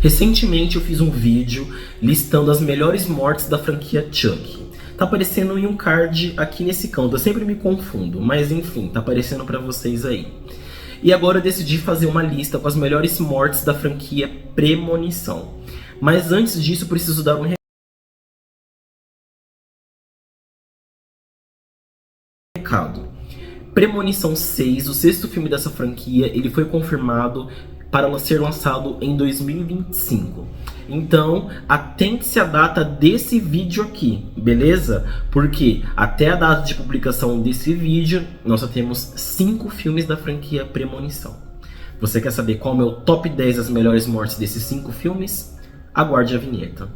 Recentemente eu fiz um vídeo listando as melhores mortes da franquia Chuck. Tá aparecendo em um card aqui nesse canto, eu sempre me confundo, mas enfim, tá aparecendo pra vocês aí. E agora eu decidi fazer uma lista com as melhores mortes da franquia Premonição. Mas antes disso eu preciso dar um recado. Premonição 6, o sexto filme dessa franquia, ele foi confirmado para ser lançado em 2025. Então, atente-se à data desse vídeo aqui, beleza? Porque até a data de publicação desse vídeo, nós só temos 5 filmes da franquia Premonição. Você quer saber qual é o meu top 10 das melhores mortes desses 5 filmes? Aguarde a vinheta.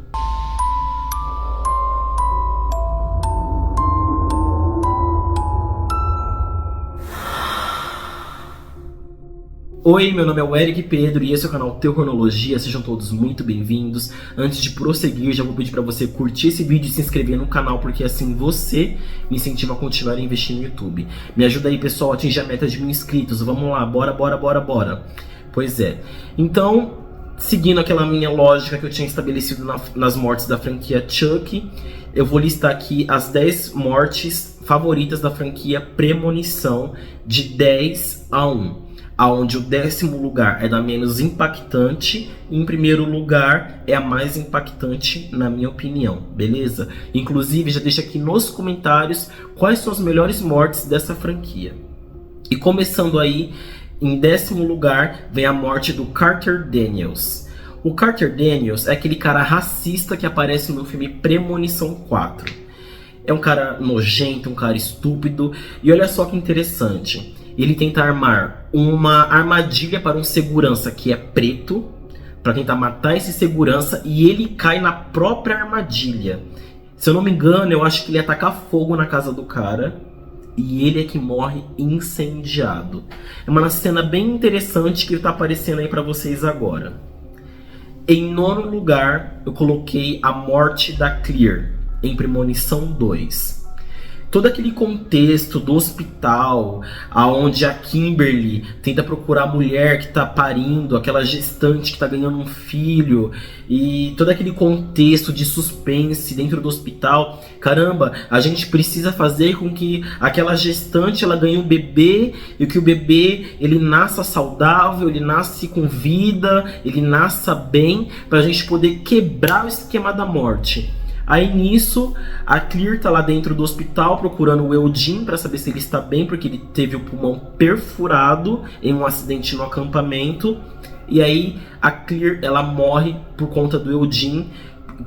Oi, meu nome é o Eric Pedro e esse é o canal Teocronologia, sejam todos muito bem-vindos. Antes de prosseguir, já vou pedir para você curtir esse vídeo e se inscrever no canal, porque assim você me incentiva a continuar a investir no YouTube. Me ajuda aí, pessoal, a atingir a meta de 1000 inscritos, vamos lá, bora. Pois é, então, seguindo aquela minha lógica que eu tinha estabelecido nas mortes da franquia Chuck, eu vou listar aqui as 10 mortes favoritas da franquia Premonição, de 10 a 1. Onde o 10º lugar é da menos impactante e em primeiro lugar é a mais impactante, na minha opinião, beleza? Inclusive, já deixa aqui nos comentários quais são as melhores mortes dessa franquia. E começando aí, em 10º lugar vem a morte do Carter Daniels. O Carter Daniels é aquele cara racista que aparece no filme Premonição 4. É um cara nojento, um cara estúpido, e olha só que interessante. Ele tenta armar uma armadilha para um segurança que é preto, para tentar matar esse segurança, e ele cai na própria armadilha. Se eu não me engano, eu acho que ele ataca fogo na casa do cara, e ele é que morre incendiado. É uma cena bem interessante que está aparecendo aí para vocês agora. Em 9º lugar, eu coloquei a morte da Clear, em Premonição 2. Todo aquele contexto do hospital, aonde a Kimberly tenta procurar a mulher que está parindo, aquela gestante que está ganhando um filho, e todo aquele contexto de suspense dentro do hospital. Caramba, a gente precisa fazer com que aquela gestante ela ganhe um bebê, e que o bebê ele nasça saudável, ele nasce com vida, ele nasça bem, para a gente poder quebrar o esquema da morte. Aí nisso, a Clear tá lá dentro do hospital procurando o Eugene para saber se ele está bem, porque ele teve o pulmão perfurado em um acidente no acampamento. E aí a Clear ela morre por conta do Eugene,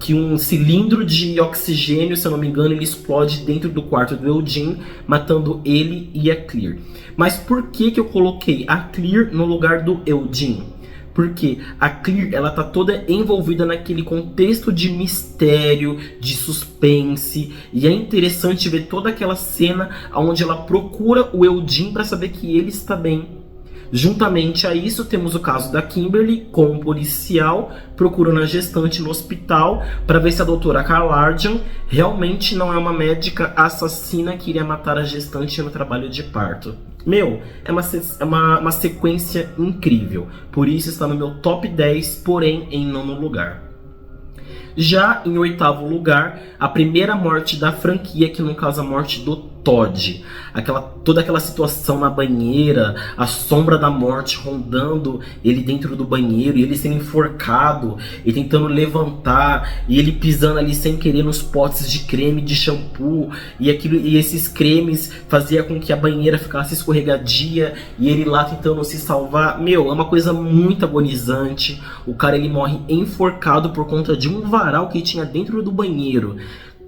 que um cilindro de oxigênio, se eu não me engano, ele explode dentro do quarto do Eugene, matando ele e a Clear. Mas por que eu coloquei a Clear no lugar do Eugene? Porque a Clear, ela tá toda envolvida naquele contexto de mistério, de suspense. E é interessante ver toda aquela cena onde ela procura o Eugene para saber que ele está bem. Juntamente a isso, temos o caso da Kimberly com um policial procurando a gestante no hospital para ver se a doutora Kalardian realmente não é uma médica assassina que iria matar a gestante no trabalho de parto. Meu, é uma sequência incrível, por isso está no meu top 10, porém em 9º lugar. Já em 8º lugar, a primeira morte da franquia, que no caso a morte do Todd. Toda aquela situação na banheira, a sombra da morte rondando ele dentro do banheiro, e ele sendo enforcado, e tentando levantar, e ele pisando ali sem querer nos potes de creme de shampoo, e esses cremes fazia com que a banheira ficasse escorregadia, e ele lá tentando se salvar. Meu, é uma coisa muito agonizante. O cara ele morre enforcado por conta de um varal que tinha dentro do banheiro.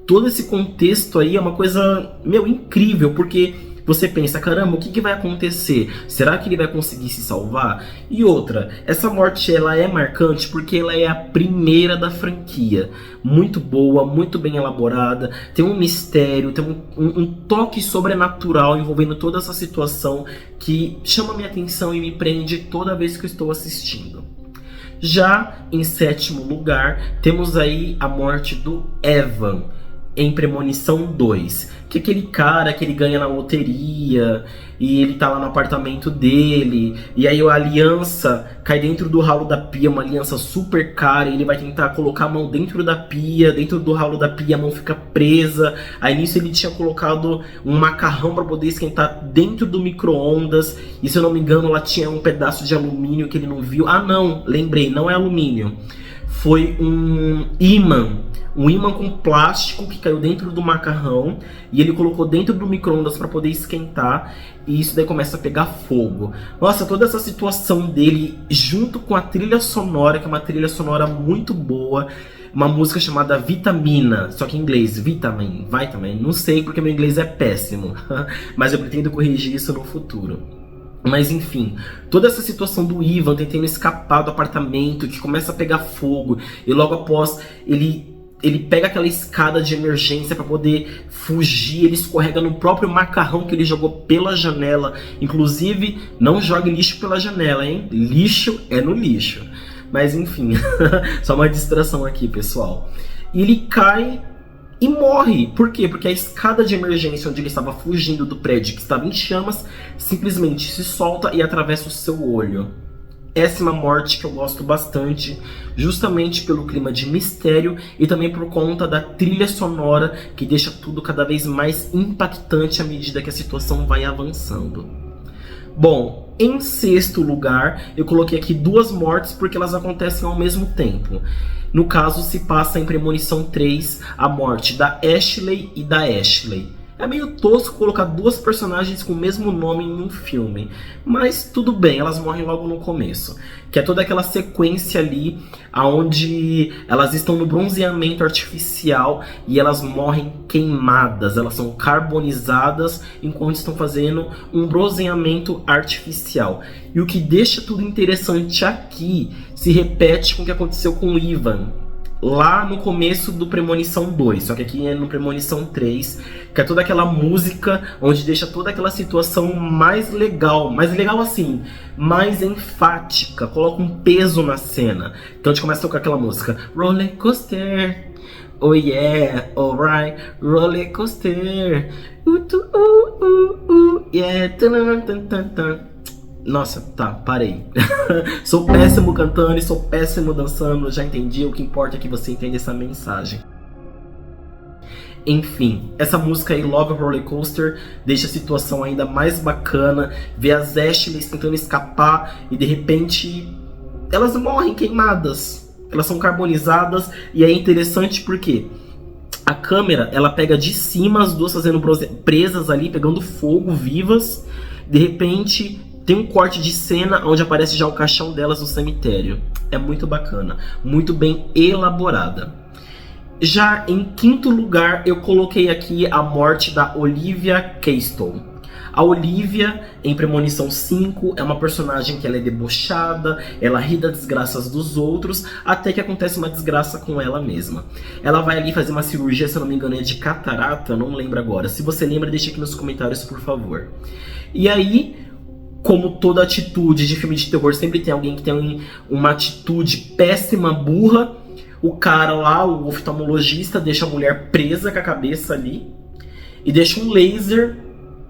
Todo esse contexto aí é uma coisa, meu, incrível, porque você pensa, caramba, o que vai acontecer? Será que ele vai conseguir se salvar? E outra, essa morte ela é marcante porque ela é a primeira da franquia. Muito boa, muito bem elaborada, tem um mistério, tem um toque sobrenatural envolvendo toda essa situação que chama minha atenção e me prende toda vez que eu estou assistindo. Já em 7º lugar, temos aí a morte do Evan, em Premonição 2, que aquele cara que ele ganha na loteria e ele tá lá no apartamento dele, e aí a aliança cai dentro do ralo da pia, uma aliança super cara, e ele vai tentar colocar a mão dentro da pia, dentro do ralo da pia a mão fica presa. Aí nisso ele tinha colocado um macarrão para poder esquentar dentro do micro-ondas, e se eu não me engano lá tinha um pedaço de alumínio que ele não viu. Ah não, lembrei, não é alumínio, foi um ímã com plástico que caiu dentro do macarrão e ele colocou dentro do micro-ondas para poder esquentar, e isso daí começa a pegar fogo. Nossa, toda essa situação dele junto com a trilha sonora, que é uma trilha sonora muito boa, uma música chamada Vitamina, só que em inglês, Vitamin, não sei porque meu inglês é péssimo, mas eu pretendo corrigir isso no futuro. Mas enfim, toda essa situação do Ivan tentando escapar do apartamento, que começa a pegar fogo, e logo após ele pega aquela escada de emergência para poder fugir, ele escorrega no próprio macarrão que ele jogou pela janela. Inclusive, não jogue lixo pela janela, hein? Lixo é no lixo. Mas enfim, só uma distração aqui, pessoal. E ele cai e morre. Por quê? Porque a escada de emergência onde ele estava fugindo do prédio, que estava em chamas, simplesmente se solta e atravessa o seu olho. Essa é uma morte que eu gosto bastante, justamente pelo clima de mistério e também por conta da trilha sonora, que deixa tudo cada vez mais impactante à medida que a situação vai avançando. Bom, em sexto lugar, eu coloquei aqui duas mortes porque elas acontecem ao mesmo tempo. No caso, se passa em Premonição 3, a morte da Ashley e da Ashley. É meio tosco colocar duas personagens com o mesmo nome em um filme, mas tudo bem, elas morrem logo no começo. Que é toda aquela sequência ali, onde elas estão no bronzeamento artificial e elas morrem queimadas, elas são carbonizadas enquanto estão fazendo um bronzeamento artificial. E o que deixa tudo interessante aqui se repete com o que aconteceu com o Ivan lá no começo do Premonição 2, só que aqui é no Premonição 3, que é toda aquela música onde deixa toda aquela situação mais legal assim, mais enfática, coloca um peso na cena. Então a gente começa a tocar aquela música Roller Coaster, oh yeah, alright, Roller Coaster, yeah, tan, tan, tan, tan. Nossa, tá, parei. Sou péssimo cantando e sou péssimo dançando, já entendi. O que importa é que você entenda essa mensagem. Enfim, essa música aí, Love Roller Coaster, deixa a situação ainda mais bacana. Ver as Ashleys tentando escapar e de repente elas morrem queimadas. Elas são carbonizadas e é interessante porque a câmera, ela pega de cima as duas fazendo presas ali, pegando fogo, vivas. De repente tem um corte de cena onde aparece já o caixão delas no cemitério. É muito bacana, muito bem elaborada. Já em quinto lugar, eu coloquei aqui a morte da Olivia Castle. A Olivia, em Premonição 5, é uma personagem que ela é debochada, ela ri das desgraças dos outros, até que acontece uma desgraça com ela mesma. Ela vai ali fazer uma cirurgia, se eu não me engano é de catarata, não lembro agora. Se você lembra, deixa aqui nos comentários, por favor. E aí, como toda atitude de filme de terror, sempre tem alguém que tem uma atitude péssima, burra. O cara lá, o oftalmologista, deixa a mulher presa com a cabeça ali e deixa um laser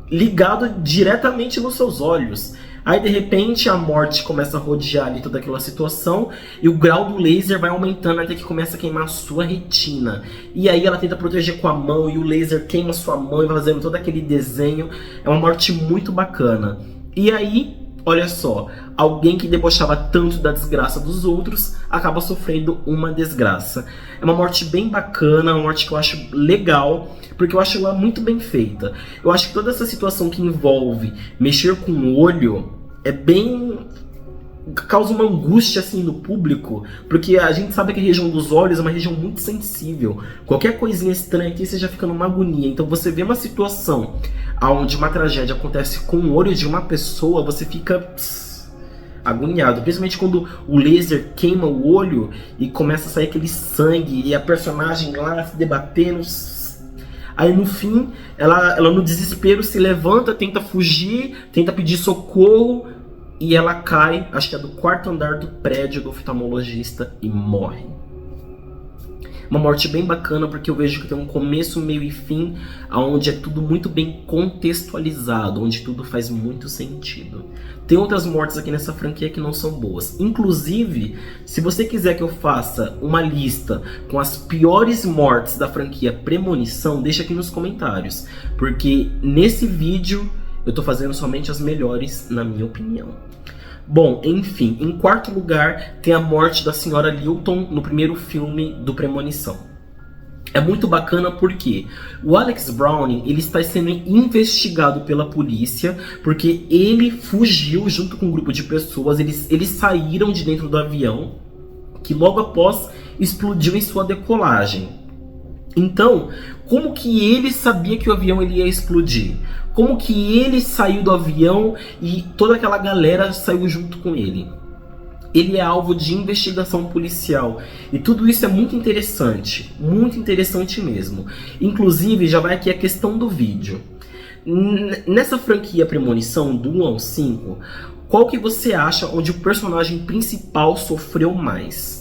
ligado diretamente nos seus olhos. Aí de repente a morte começa a rodear ali toda aquela situação e o grau do laser vai aumentando até que começa a queimar a sua retina. E aí ela tenta proteger com a mão e o laser queima a sua mão e vai fazendo todo aquele desenho. É uma morte muito bacana. E aí, olha só, alguém que debochava tanto da desgraça dos outros acaba sofrendo uma desgraça. É uma morte bem bacana, uma morte que eu acho legal, porque eu acho ela muito bem feita. Eu acho que toda essa situação que envolve mexer com o olho é bem... causa uma angústia assim no público, porque a gente sabe que a região dos olhos é uma região muito sensível. Qualquer coisinha estranha aqui você já fica numa agonia. Então você vê uma situação onde uma tragédia acontece com o olho de uma pessoa, você fica agoniado, principalmente quando o laser queima o olho e começa a sair aquele sangue e a personagem lá se debatendo. Aí no fim, ela no desespero se levanta, tenta fugir, tenta pedir socorro e ela cai, acho que é do quarto andar do prédio do oftalmologista e morre. Uma morte bem bacana, porque eu vejo que tem um começo, meio e fim, onde é tudo muito bem contextualizado, onde tudo faz muito sentido. Tem outras mortes aqui nessa franquia que não são boas. Inclusive, se você quiser que eu faça uma lista com as piores mortes da franquia Premonição, deixa aqui nos comentários. Porque nesse vídeo eu tô fazendo somente as melhores, na minha opinião. Bom, enfim, em quarto lugar tem a morte da senhora Lilton no primeiro filme do Premonição. É muito bacana porque o Alex Browning, ele está sendo investigado pela polícia porque ele fugiu junto com um grupo de pessoas, eles saíram de dentro do avião que logo após explodiu em sua decolagem. Então, como que ele sabia que o avião ele ia explodir? Como que ele saiu do avião e toda aquela galera saiu junto com ele? Ele é alvo de investigação policial. E tudo isso é muito interessante mesmo. Inclusive, já vai aqui a questão do vídeo. Nessa franquia Premonição, do 1 ao 5, qual que você acha onde o personagem principal sofreu mais?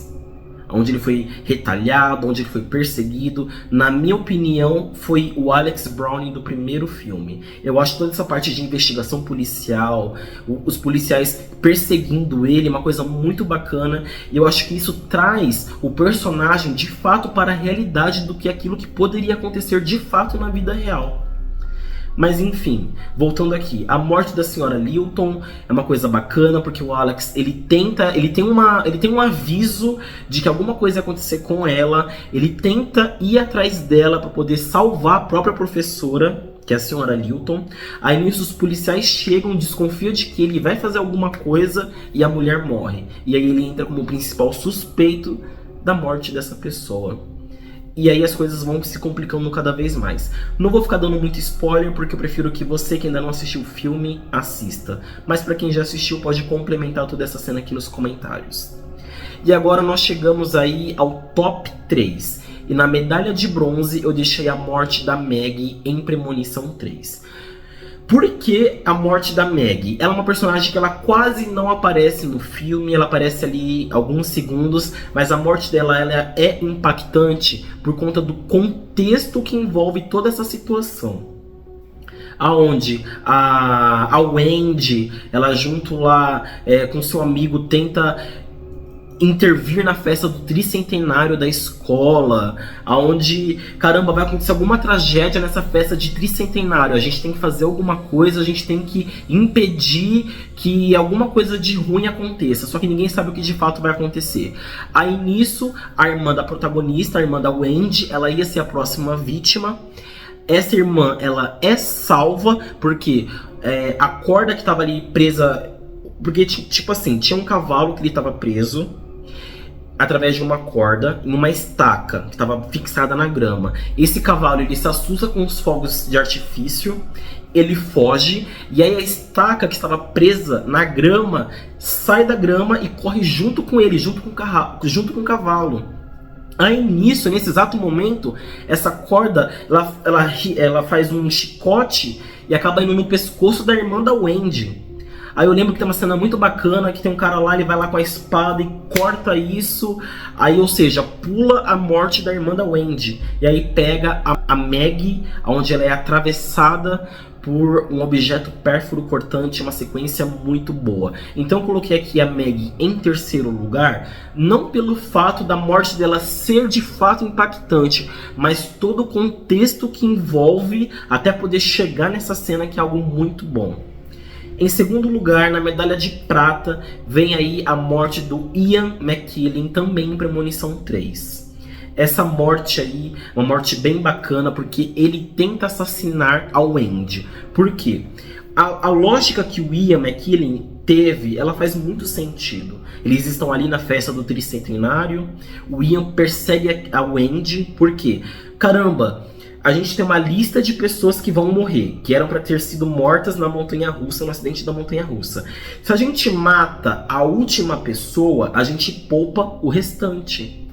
Onde ele foi retalhado, onde ele foi perseguido. Na minha opinião, foi o Alex Browning do primeiro filme. Eu acho toda essa parte de investigação policial, os policiais perseguindo ele, uma coisa muito bacana. E eu acho que isso traz o personagem de fato para a realidade do que aquilo que poderia acontecer de fato na vida real. Mas enfim, voltando aqui, a morte da senhora Lilton é uma coisa bacana porque o Alex, ele tem um aviso de que alguma coisa ia acontecer com ela, ele tenta ir atrás dela para poder salvar a própria professora, que é a senhora Lilton. Aí nisso os policiais chegam, desconfiam de que ele vai fazer alguma coisa e a mulher morre. E aí ele entra como o principal suspeito da morte dessa pessoa. E aí as coisas vão se complicando cada vez mais. Não vou ficar dando muito spoiler, porque eu prefiro que você que ainda não assistiu o filme, assista. Mas para quem já assistiu, pode complementar toda essa cena aqui nos comentários. E agora nós chegamos aí ao top 3. E na medalha de bronze eu deixei a morte da Maggie em Premonição 3. Por que a morte da Maggie? Ela é uma personagem que ela quase não aparece no filme, ela aparece ali alguns segundos, mas a morte dela ela é impactante por conta do contexto que envolve toda essa situação. Aonde a Wendy, ela junto lá com seu amigo tenta intervir na festa do tricentenário da escola, aonde, caramba, vai acontecer alguma tragédia nessa festa de tricentenário, a gente tem que fazer alguma coisa, a gente tem que impedir que alguma coisa de ruim aconteça, só que ninguém sabe o que de fato vai acontecer. Aí nisso, a irmã da protagonista, a irmã da Wendy, ela ia ser a próxima vítima. Essa irmã, ela é salva, porque a corda que tava ali presa, porque tipo assim, tinha um cavalo que ele tava preso através de uma corda em uma estaca que estava fixada na grama. Esse cavalo ele se assusta com os fogos de artifício, ele foge e aí a estaca que estava presa na grama sai da grama e corre junto com ele, junto com o cavalo. Aí nisso, nesse exato momento, essa corda ela faz um chicote e acaba indo no pescoço da irmã da Wendy. Aí eu lembro que tem uma cena muito bacana, que tem um cara lá, ele vai lá com a espada e corta isso. Aí, ou seja, pula a morte da irmã da Wendy. E aí pega a Maggie, onde ela é atravessada por um objeto pérfuro cortante, uma sequência muito boa. Então eu coloquei aqui a Maggie em terceiro lugar, não pelo fato da morte dela ser de fato impactante, mas todo o contexto que envolve até poder chegar nessa cena, que é algo muito bom. Em segundo lugar, na medalha de prata, vem aí a morte do Ian McKellen, também em Premonição 3. Essa morte aí, uma morte bem bacana, porque ele tenta assassinar a Wendy. Por quê? A lógica que o Ian McKellen teve, ela faz muito sentido. Eles estão ali na festa do tricentenário, o Ian persegue a Wendy, por quê? Caramba, a gente tem uma lista de pessoas que vão morrer, que eram para ter sido mortas na montanha-russa, no acidente da montanha-russa. Se a gente mata a última pessoa, a gente poupa o restante.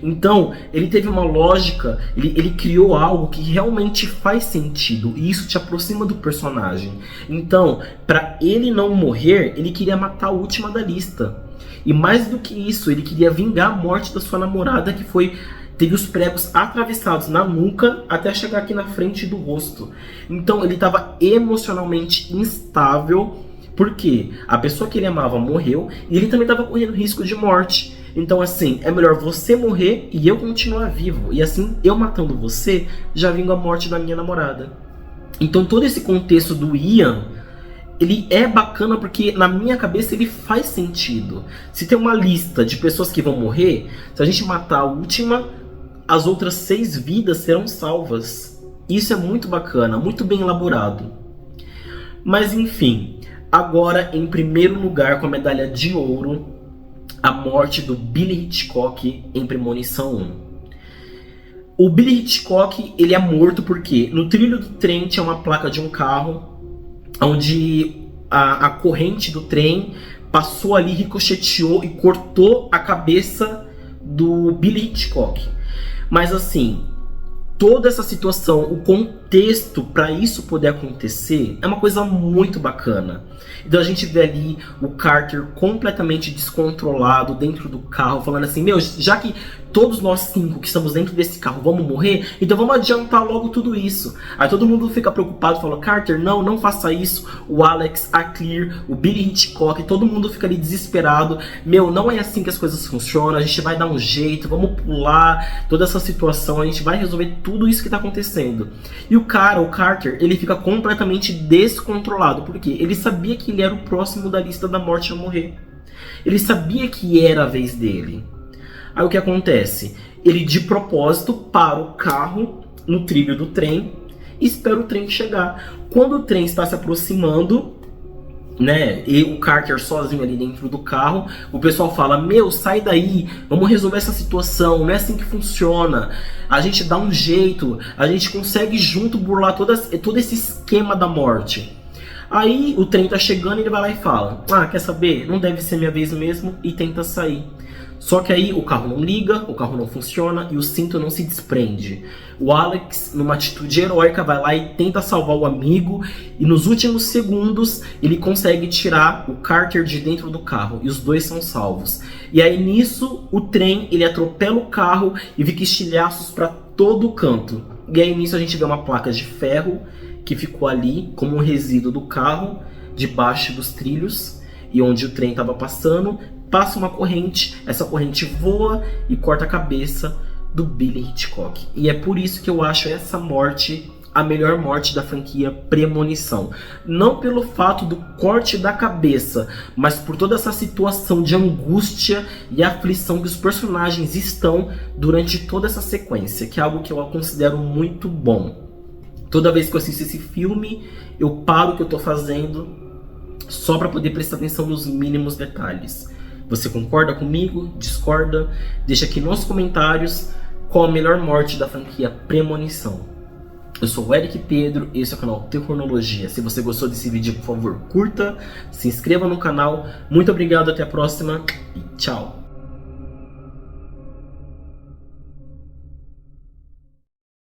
Então, ele teve uma lógica, ele criou algo que realmente faz sentido, e isso te aproxima do personagem. Então, para ele não morrer, ele queria matar a última da lista. E mais do que isso, ele queria vingar a morte da sua namorada, que foi teve os pregos atravessados na nuca até chegar aqui na frente do rosto. Então ele estava emocionalmente instável, porque a pessoa que ele amava morreu e ele também estava correndo risco de morte. Então assim, é melhor você morrer e eu continuar vivo. E assim, eu matando você, já vindo a morte da minha namorada. Então todo esse contexto do Ian, ele é bacana porque na minha cabeça ele faz sentido. Se tem uma lista de pessoas que vão morrer, se a gente matar a última, as outras 6 vidas serão salvas. Isso é muito bacana, muito bem elaborado. Mas enfim, agora em primeiro lugar com a medalha de ouro, a morte do Billy Hitchcock em Premonição 1. O Billy Hitchcock, ele é morto porque no trilho do trem tinha uma placa de um carro onde a corrente do trem passou ali, ricocheteou e cortou a cabeça do Billy Hitchcock. Mas assim, toda essa situação, o contexto para isso poder acontecer é uma coisa muito bacana. Então a gente vê ali o Carter completamente descontrolado dentro do carro, falando assim, meu, já que todos nós 5 que estamos dentro desse carro vamos morrer, então vamos adiantar logo tudo isso. Aí todo mundo fica preocupado, fala, Carter, não faça isso. O Alex, a Clear, o Billy Hitchcock, todo mundo fica ali desesperado. Meu, não é assim que as coisas funcionam, a gente vai dar um jeito, vamos pular toda essa situação, a gente vai resolver tudo isso que tá acontecendo. E o Carter, ele fica completamente descontrolado, porque ele sabia que ele era o próximo da lista da morte a morrer. Ele sabia que era a vez dele. Aí o que acontece? Ele de propósito para o carro no trilho do trem e espera o trem chegar. Quando o trem está se aproximando, né, e o Carter sozinho ali dentro do carro, o pessoal fala, meu, sai daí, vamos resolver essa situação, não é assim que funciona, a gente dá um jeito, a gente consegue junto burlar todo esse esquema da morte. Aí o trem tá chegando e ele vai lá e fala, quer saber, não deve ser minha vez mesmo, e tenta sair. Só que aí o carro não liga, o carro não funciona e o cinto não se desprende. O Alex, numa atitude heróica, vai lá e tenta salvar o amigo, e nos últimos segundos ele consegue tirar o Carter de dentro do carro e os dois são salvos. E aí nisso o trem ele atropela o carro e fica estilhaços para todo canto. E aí nisso a gente vê uma placa de ferro que ficou ali como um resíduo do carro debaixo dos trilhos e onde o trem estava passando. Passa uma corrente, essa corrente voa e corta a cabeça do Billy Hitchcock. E é por isso que eu acho essa morte a melhor morte da franquia Premonição. Não pelo fato do corte da cabeça, mas por toda essa situação de angústia e aflição que os personagens estão durante toda essa sequência, que é algo que eu considero muito bom. Toda vez que eu assisto esse filme, eu paro o que eu estou fazendo só para poder prestar atenção nos mínimos detalhes. Você concorda comigo? Discorda? Deixa aqui nos comentários qual a melhor morte da franquia Premonição. Eu sou o Eric Pedro, esse é o canal Terronologia. Se você gostou desse vídeo, por favor, curta, se inscreva no canal. Muito obrigado, até a próxima e tchau!